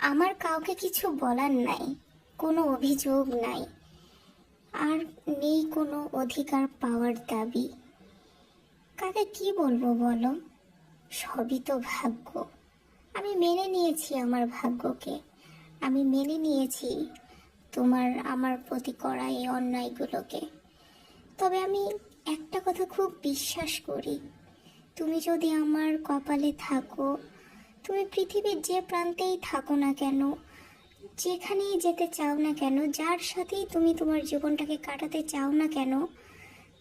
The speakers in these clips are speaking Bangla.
আমার কাউকে কিছু বলার নাই, কোনো অভিযোগ নাই, আর নেই কোনো অধিকার পাওয়ার দাবি। কাকে কি বলবো বলো? সবই তো ভাগ্য। আমি মেনে নিয়েছি আমার ভাগ্যকে, আমি মেনে নিয়েছি তোমার আমার প্রতি করা এই অন্যায়গুলোকে। তবে আমি একটা কথা খুব বিশ্বাস করি, তুমি যদি আমার কপালে থাকো, তুমি পৃথিবীর যে প্রান্তেই থাকো না কেন, যেখানেই যেতে চাও না কেন, যার সাথেই তুমি তোমার জীবনটাকে কাটাতে চাও না কেন,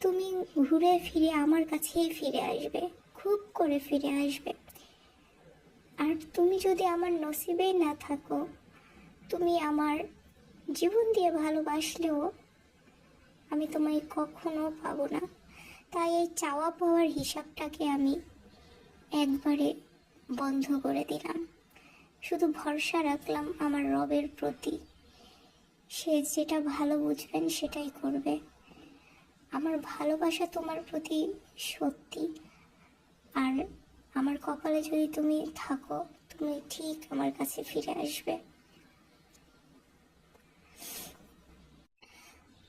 তুমি ঘুরে ফিরে আমার কাছেই ফিরে আসবে, খুব করে ফিরে আসবে। আর তুমি যদি আমার নসিবেই না থাকো, তুমি আমার জীবন দিয়ে ভালোবাসলেও আমি তোমায় কখনো পাবো না। তাই এই চাওয়া পাওয়ার হিসাবটাকে আমি একবারে বন্ধ করে দিলাম। শুধু ভরসা রাখলাম আমার রবের প্রতি, সে যেটা ভালো বুঝবেন সেটাই করবে। আমার ভালোবাসা তোমার প্রতি সত্যি, আর আমার কপালে যদি তুমি থাকো, তুমি ঠিক আমার কাছে ফিরে আসবে।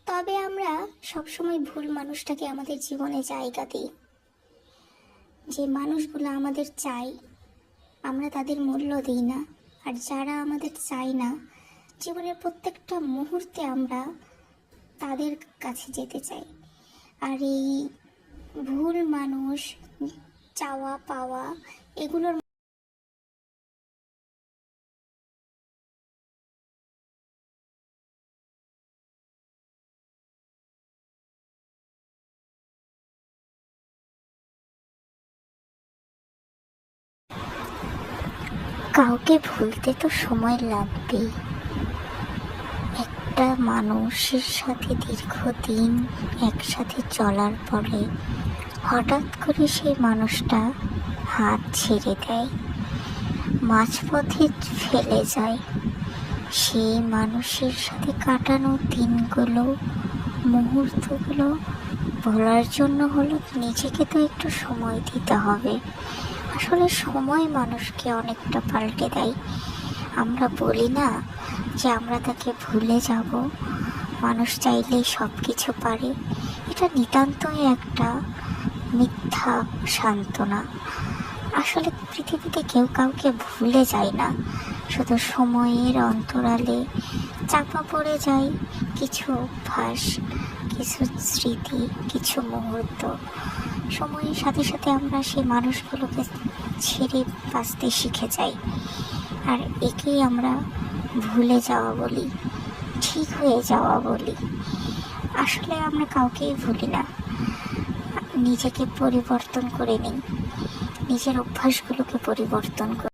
তবে আমরা সবসময় ভুল মানুষটাকে আমাদের জীবনে জায়গা দিই। যে মানুষগুলো আমাদের চাই, আমরা তাদের মূল্য দিই না। আর যারা আমাদের চাই না, জীবনের প্রত্যেকটা মুহূর্তে আমরা তাদের কাছে যেতে চাই। আর এই ভুল মানুষ, চাওয়া পাওয়া, এগুলোর কাউকে ভুলতে তো সময় লাগবেই। একটা মানুষের সাথে দীর্ঘদিন একসাথে চলার পরে হঠাৎ করে সেই মানুষটা হাত ছেড়ে দেয়, মাঝপথে ফেলে যায়। সেই মানুষের সাথে কাটানো দিনগুলো, মুহূর্তগুলো ভোলার জন্য হলো নিজেকে তো একটু সময় দিতে হবে। আসলে সময় মানুষকে অনেকটা পাল্টে দেয়। আমরা বলি না যে আমরা তাকে ভুলে যাব, মানুষ চাইলেই সব কিছু পারে। এটা নিতান্তই একটা মিথ্যা সান্ত্বনা। আসলে পৃথিবীতে কেউ কাউকে ভুলে যায় না, শুধু সময়ের অন্তরালে চাপা পড়ে যায় কিছু অভ্যাস, কিছু স্মৃতি, কিছু মুহূর্ত। সময়ের সাথে সাথে আমরা সেই মানুষগুলোকে ছেড়ে বাঁচতে শিখে যাই, আর একেই আমরা ভুলে যাওয়া বলি, ঠিক হয়ে যাওয়া বলি। আসলে আমরা কাউকেই ভুলি না, নিজেকে পরিবর্তন করে নিই, নিজের অভ্যাসগুলোকে পরিবর্তন করি।